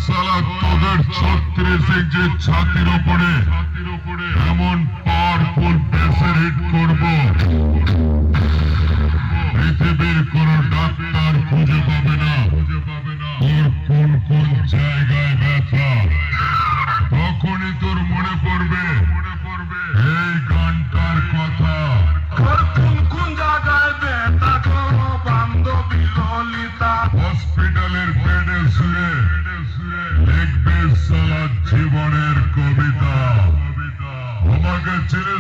সালা তোদের 36 ইঞ্চি ছাতির উপরে এমন পাওয়ারফুল প্রেসার হিট করব পৃথিবীর কোন ডাক্তার খুঁজে পাবে না তোর কোন কোন জায়গায় ব্যথা। তখনই তোর মনে পড়বে এই গানটার কথা। হসপিটালের বেডে শুয়ে লিখবে সালা জীবনের কবিতা। আমাকে চিনে